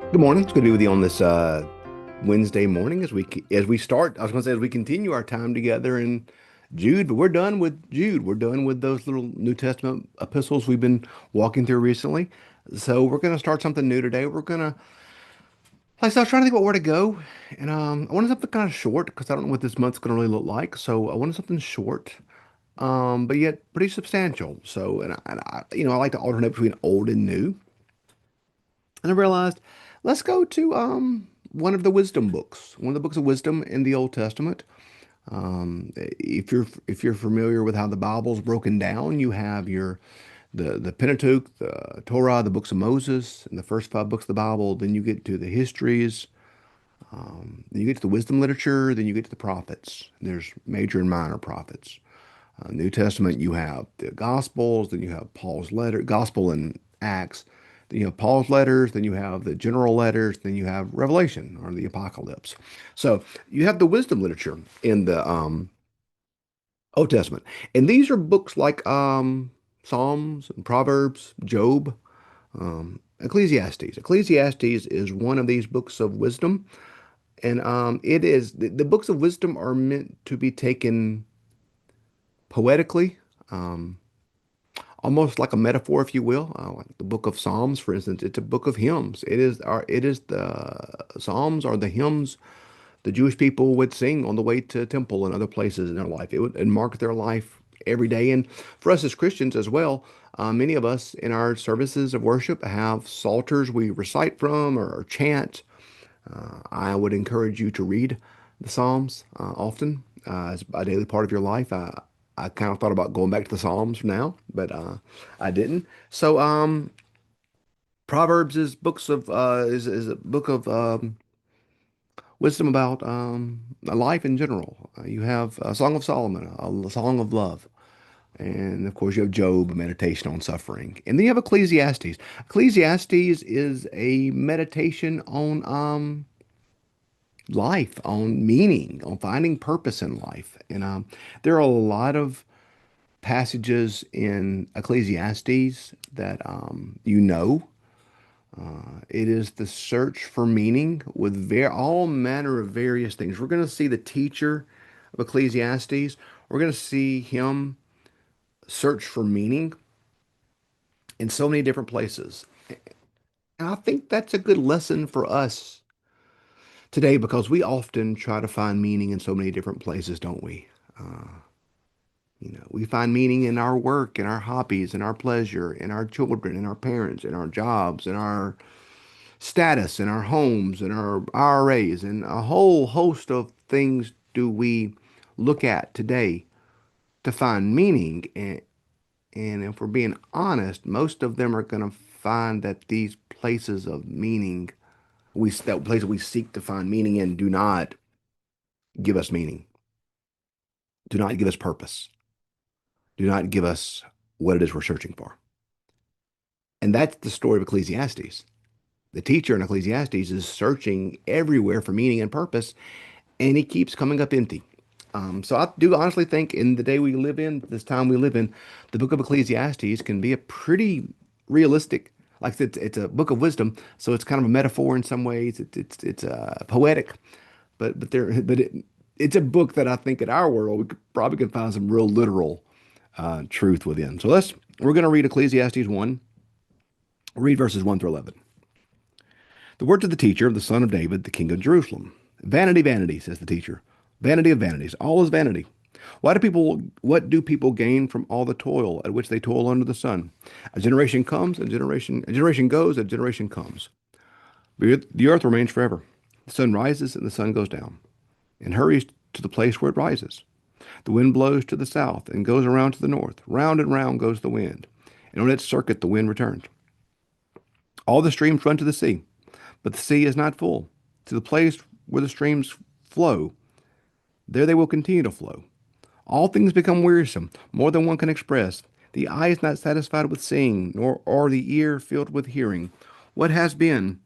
Good morning. It's good to be with you on this Wednesday morning as we start. I was going to say as we continue our time together in Jude, but we're done with Jude. We're done with those little New Testament epistles we've been walking through recently. So we're going to start something new today. Like, so I was trying to think about where to go, and I wanted something kind of short because I don't know what this month's going to really look like. So I wanted something short, but yet pretty substantial. So, I like to alternate between old and new. And I realized, let's go to one of the wisdom books, one of the books of wisdom in the Old Testament. If you're familiar with how the Bible's broken down, you have the Pentateuch, the Torah, the books of Moses, and the first five books of the Bible. Then you get to the histories. Then you get to the wisdom literature. Then you get to the prophets. There's major and minor prophets. New Testament, you have the Gospels, then you have Paul's letter, Gospel and Acts, then you have Paul's letters, then you have the general letters, then you have Revelation or the Apocalypse. So you have the wisdom literature in the Old Testament, and these are books like Psalms and Proverbs, Job, Ecclesiastes. Ecclesiastes is one of these books of wisdom, and it is the books of wisdom are meant to be taken poetically. Um, Almost like a metaphor, if you will. Like the book of Psalms, for instance, it's a book of hymns. It is the Psalms are the hymns the Jewish people would sing on the way to temple and other places in their life. It would and mark their life every day. And for us as Christians as well, many of us in our services of worship have psalters we recite from or chant. I would encourage you to read the Psalms often as a daily part of your life. I kind of thought about going back to the Psalms now, but I didn't. So Proverbs is a book of wisdom about life in general. You have a Song of Solomon, a song of love. And of course, you have Job, a meditation on suffering. And then you have Ecclesiastes. Ecclesiastes is a meditation on life, on meaning, on finding purpose in life. And there are a lot of passages in Ecclesiastes that you know. It is the search for meaning with all manner of various things. We're going to see the teacher of Ecclesiastes. We're going to see him search for meaning in so many different places. And I think that's a good lesson for us today because we often try to find meaning in so many different places, don't we? Uh, we find meaning in our work, in our hobbies, in our pleasure, in our children, in our parents, in our jobs, in our status, in our homes, in our IRAs, and a whole host of things do we look at today to find meaning. And if we're being honest, most of them are going to find that these places of meaning, that places we seek to find meaning in, do not give us meaning, do not give us purpose, do not give us what it is we're searching for. And that's the story of Ecclesiastes. The teacher in Ecclesiastes is searching everywhere for meaning and purpose, and he keeps coming up empty. So I do honestly think in the day we live in, this time we live in, the book of Ecclesiastes can be a pretty realistic, like it's a book of wisdom, so it's kind of a metaphor in some ways. It's poetic, it's a book that I think in our world we probably could find some real literal truth within. So we're going to read Ecclesiastes 1, read verses 1 through 11. The words of the teacher, the son of David, the king of Jerusalem. Vanity, vanity, says the teacher. Vanity of vanities. All is vanity. What do people gain from all the toil at which they toil under the sun? A generation comes, a generation goes, a generation comes. But the earth remains forever. The sun rises and the sun goes down, and hurries to the place where it rises. The wind blows to the south and goes around to the north. Round and round goes the wind, and on its circuit the wind returns. All the streams run to the sea, but the sea is not full. To the place where the streams flow, there they will continue to flow. All things become wearisome, more than one can express. The eye is not satisfied with seeing, nor are the ear filled with hearing. What has been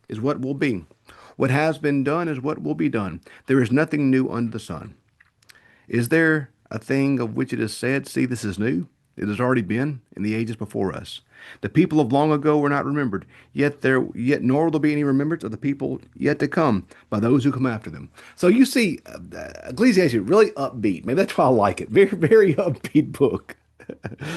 is what will be. What has been done is what will be done. There is nothing new under the sun. Is there a thing of which it is said, see, this is new? It has already been in the ages before us. The people of long ago were not remembered, yet nor will there be any remembrance of the people yet to come by those who come after them. So you see, Ecclesiastes is really upbeat. Maybe that's why I like it. Very, very upbeat book.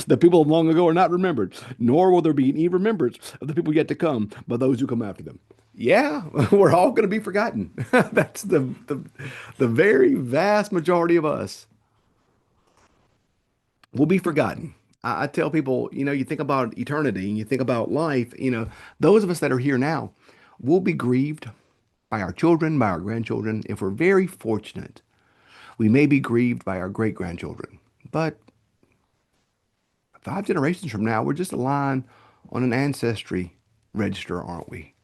The people of long ago are not remembered, nor will there be any remembrance of the people yet to come by those who come after them. Yeah, we're all going to be forgotten. That's the very vast majority of us will be forgotten. I tell people, you think about eternity and you think about life, those of us that are here now will be grieved by our children, by our grandchildren. If we're very fortunate, we may be grieved by our great grandchildren. But 5 generations from now, we're just a line on an ancestry register, aren't we?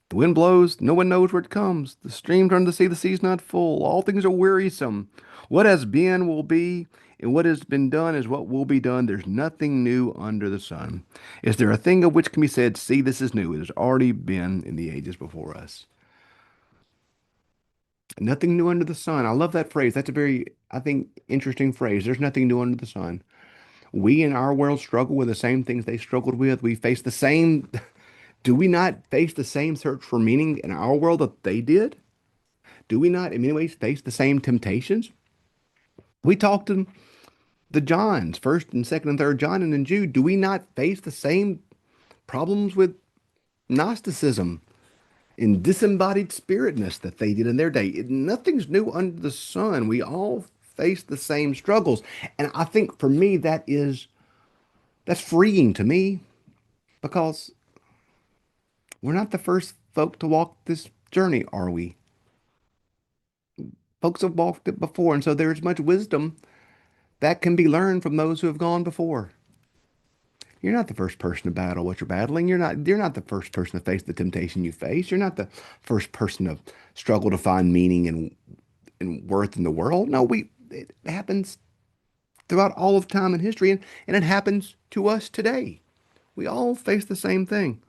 The wind blows, no one knows where it comes. The stream turns the sea, the sea's not full. All things are wearisome. What has been will be, and what has been done is what will be done. There's nothing new under the sun. Is there a thing of which can be said, see, this is new? It has already been in the ages before us. Nothing new under the sun. I love that phrase. That's a very, I think, interesting phrase. There's nothing new under the sun. We in our world struggle with the same things they struggled with. We face the same, do we not face the same search for meaning in our world that they did? Do we not, in many ways, face the same temptations? We talked to the Johns, first and second and third John, and then Jude. Do we not face the same problems with Gnosticism and disembodied spiritness that they did in their day? Nothing's new under the sun. We all face the same struggles. And I think for me, that's freeing to me because we're not the first folk to walk this journey, are we? Folks have walked it before, and so there's much wisdom that can be learned from those who have gone before. You're not the first person to battle what you're battling. You're not the first person to face the temptation you face. You're not the first person to struggle to find meaning and worth in the world. No, it happens throughout all of time and history, and it happens to us today. We all face the same thing.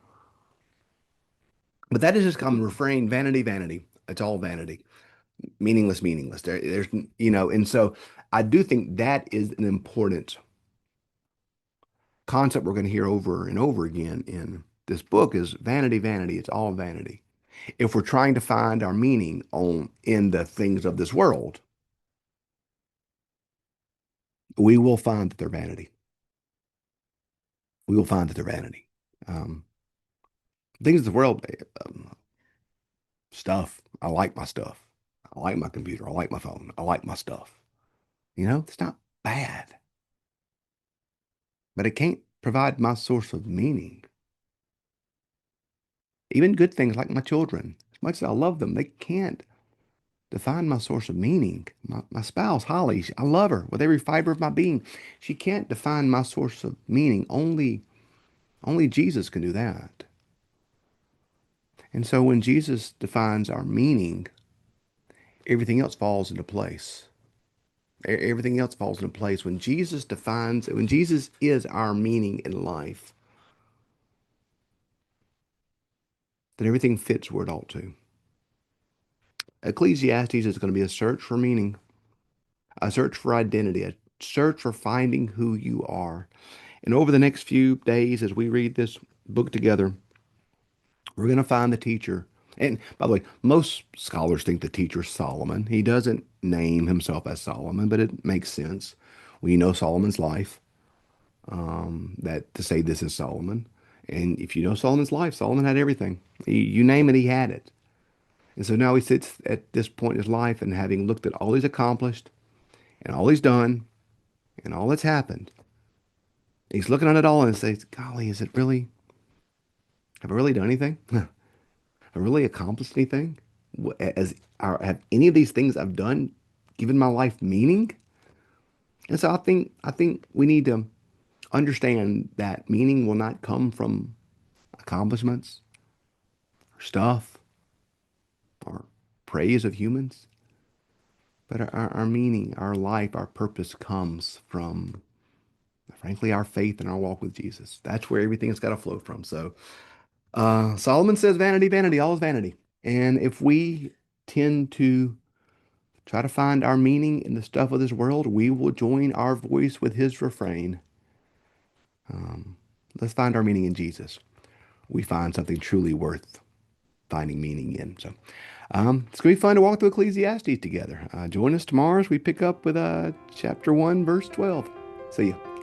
But that is just common refrain, vanity, vanity. It's all vanity. Meaningless, meaningless. And so I do think that is an important concept we're going to hear over and over again in this book is vanity, vanity. It's all vanity. If we're trying to find our meaning in the things of this world, we will find that they're vanity. We will find that they're vanity. Um, Things of the world, stuff. I like my stuff. I like my computer. I like my phone. I like my stuff. It's not bad, but it can't provide my source of meaning. Even good things like my children, as much as I love them, they can't define my source of meaning. My spouse, Holly, I love her with every fiber of my being. She can't define my source of meaning. Only Jesus can do that. And so when Jesus defines our meaning, everything else falls into place. Everything else falls into place. When Jesus is our meaning in life, then everything fits where it ought to. Ecclesiastes is going to be a search for meaning, a search for identity, a search for finding who you are. And over the next few days, as we read this book together, we're going to find the teacher. And by the way, most scholars think the teacher is Solomon. He doesn't name himself as Solomon, but it makes sense. We know Solomon's life, that to say this is Solomon. And if you know Solomon's life, Solomon had everything. You name it, he had it. And so now he sits at this point in his life and having looked at all he's accomplished and all he's done and all that's happened, he's looking at it all and says, golly, have I really done anything? Have I really accomplished anything? Have any of these things I've done given my life meaning? And so I think we need to understand that meaning will not come from accomplishments or stuff or praise of humans, but our meaning, our life, our purpose comes from, frankly, our faith and our walk with Jesus. That's where everything has got to flow from. So Solomon says, vanity, vanity, all is vanity. And if we tend to try to find our meaning in the stuff of this world, we will join our voice with his refrain. Um, let's find our meaning in Jesus. We find something truly worth finding meaning in. So it's going to be fun to walk through Ecclesiastes together. Join us tomorrow as we pick up with chapter 1, verse 12. See you.